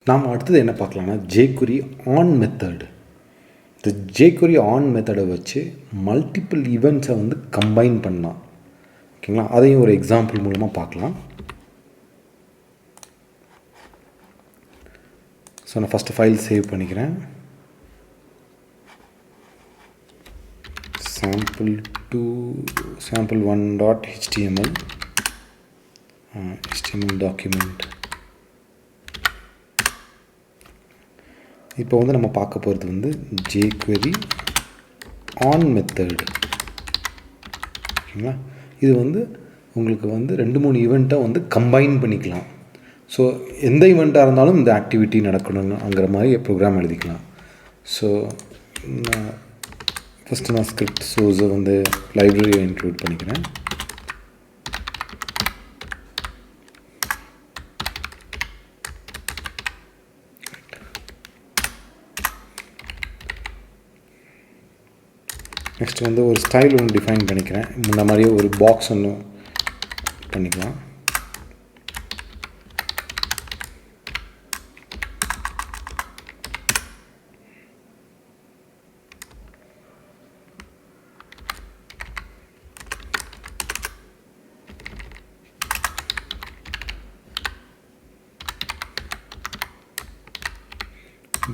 நாம் அடுத்தது என்ன பார்க்கலாம்னா jQuery on மெத்தட். இந்த jQuery on மெத்தடை வச்சு மல்டிபிள் ஈவெண்ட்ஸை வந்து கம்பைன் பண்ணலாம். ஓகேங்களா, அதையும் ஒரு எக்ஸாம்பிள் மூலமாக பார்க்கலாம். ஸோ நான் ஃபஸ்ட்டு ஃபைல் சேவ் பண்ணிக்கிறேன். sample1.html HTML document. இப்போ வந்து நம்ம பார்க்க போகிறது வந்து jQuery on மெத்தட். ஓகேங்களா, இது வந்து உங்களுக்கு வந்து 2-3 ஈவெண்ட்டை வந்து கம்பைன் பண்ணிக்கலாம். ஸோ எந்த ஈவெண்ட்டாக இருந்தாலும் இந்த ஆக்டிவிட்டி நடக்கணுங்கிற மாதிரி ப்ரோக்ராம் எழுதிக்கலாம். ஸோ ஃபஸ்ட்டு நான் ஸ்கிரிப்ட் சோர்ஸை வந்து லைப்ரரியை இன்க்ளூட் பண்ணிக்கிறேன். நெக்ஸ்ட் வந்து ஒரு ஸ்டைல் ஒன்று டிஃபைன் பண்ணிக்கிறேன். முன்ன மாதிரியே ஒரு பாக்ஸ் ஒன்று பண்ணிக்கலாம்.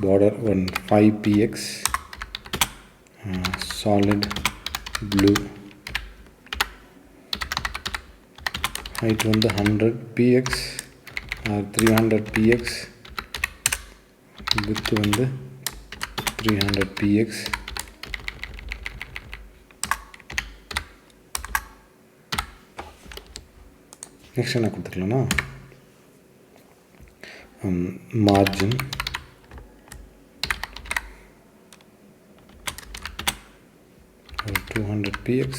border 5px solid blue, height வந்து 100px or 300px, width வந்து 300px. நெக்ஸ்ட் என்ன கொடுத்துக்கலாம்னா margin or 200px.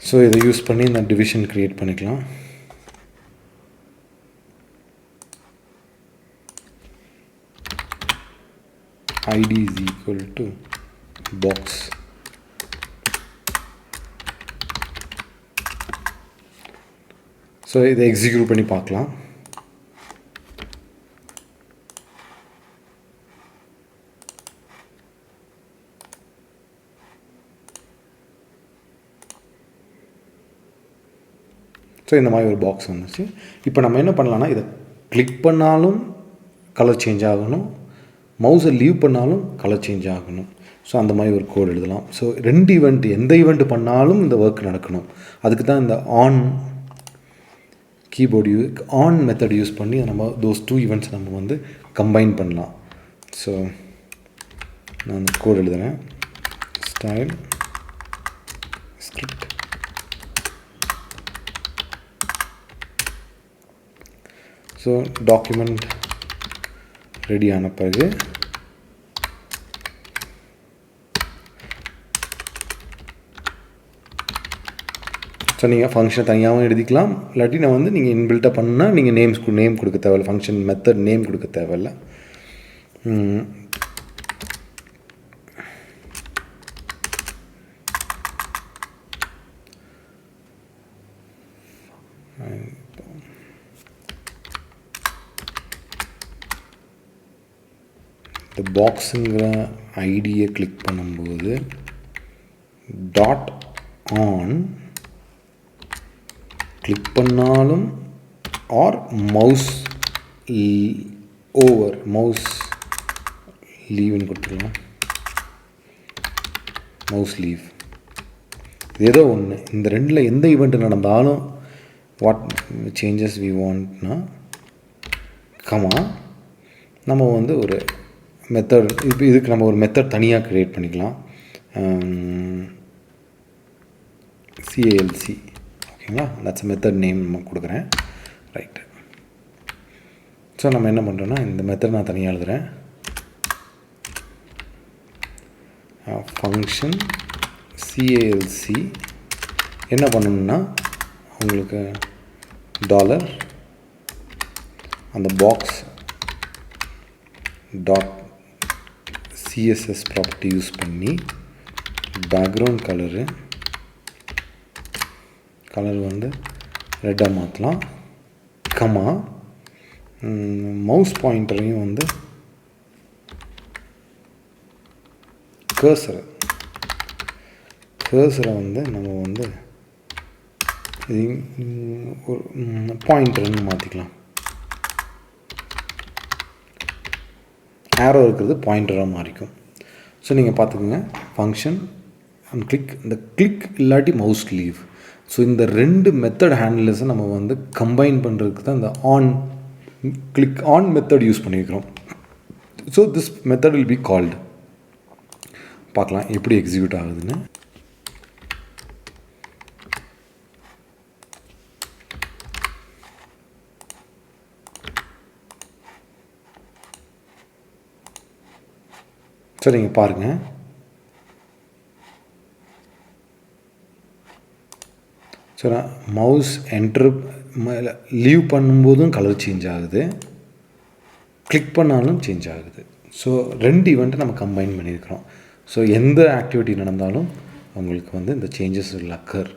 ஸோ இதை யூஸ் பண்ணி இந்த டிவிஷன் க்ரியேட் பண்ணிக்கலாம். id is equal to box. So இதை எக்ஸிக்யூட் பண்ணி பார்க்கலாம். ஸோ இந்த மாதிரி ஒரு பாக்ஸ் வந்துச்சு. இப்போ நம்ம என்ன பண்ணலாம்னா இதை கிளிக் பண்ணாலும் கலர் சேஞ்ச் ஆகணும், மவுஸை லீவ் பண்ணாலும் கலர் சேஞ்ச் ஆகணும். ஸோ அந்த மாதிரி ஒரு கோட் எழுதலாம். ஸோ 2 ஈவெண்ட், எந்த ஈவெண்ட் பண்ணாலும் இந்த ஒர்க் நடக்கணும். அதுக்கு தான் இந்த on keyboard on method use பண்ணி நம்ம தோஸ் 2 ஈவெண்ட்ஸ் நம்ம வந்து கம்பைன் பண்ணலாம். ஸோ நான் அந்த கோட் எழுதுகிறேன். Style script so document ready ஆன பிறகு ஸோ நீங்கள் ஃபங்க்ஷன் தனியாகவும் எழுதிக்கலாம். இல்லாட்டி நான் வந்து நீங்கள் இன்பில்ட்டாக பண்ணால் நீங்கள் நேம் கொடுக்க தேவையில்லை, ஃபங்க்ஷன் மெத்தட் நேம் கொடுக்க தேவையில்லை. இந்த பாக்ஸுங்கிற ஐடியை கிளிக் பண்ணும்போது டாட் ஆன் கிளிக் பண்ணாலும் ஆர் மவுஸ் ஓவர் மவுஸ் லீவ்னு கொடுத்துக்கலாம். மவுஸ் லீவ் ஏதோ ஒன்று, இந்த 2ல் எந்த ஈவெண்ட் நடந்தாலும் வாட் சேஞ்சஸ் வி வாண்ட்னா கமா நம்ம வந்து ஒரு மெத்தட், இப்போ இதுக்கு நம்ம ஒரு மெத்தட் தனியாக க்ரியேட் பண்ணிக்கலாம். CALC. ஓகேங்களா, தட்ஸ் மெத்தட் நேம் நம்ம கொடுக்குறேன். ரைட்டு. ஸோ நம்ம என்ன பண்ணுறோன்னா இந்த மெத்தட் நான் தனியாக எழுதுகிறேன். ஃபங்க்ஷன் CALC என்ன பண்ணணும்னா உங்களுக்கு டாலர் அந்த box dot CSS property use பண்ணி பேக்ரவுண்ட் கலர் வந்து ரெட்டாக மாற்றலாம், கமா மவுஸ் பாயிண்டரையும் வந்து கர்சரை வந்து நம்ம வந்து ஒரு பாயிண்டர்னு மாற்றிக்கலாம். ஆரோ இருக்கிறது பாயிண்டராக மாறிக்கும். ஸோ நீங்கள் பார்த்துக்குங்க, ஃபங்க்ஷன் அண்ட் கிளிக், இந்த கிளிக் இல்லாட்டி மவுஸ் லீவ். ஸோ இந்த 2 மெத்தட் ஹேண்டில்ஸை நம்ம வந்து கம்பைன் பண்ணுறதுக்கு தான் இந்த கிளிக் ஆன் மெத்தட் யூஸ் பண்ணியிருக்கிறோம். So this method will be called. பார்க்கலாம் எப்படி எக்ஸிக்யூட் ஆகுதுன்னு. ஸோ நீங்கள் பாருங்கள், ஸோ நான் மவுஸ் லீவ் பண்ணும்போதும் கலர் சேஞ்ச் ஆகுது, கிளிக் பண்ணாலும் சேஞ்ச் ஆகுது. ஸோ 2 ஈவெண்ட்டை நம்ம கம்பைன் பண்ணியிருக்கிறோம். ஸோ எந்த ஆக்டிவிட்டி நடந்தாலும் அவங்களுக்கு வந்து இந்த சேஞ்சஸ் will occur.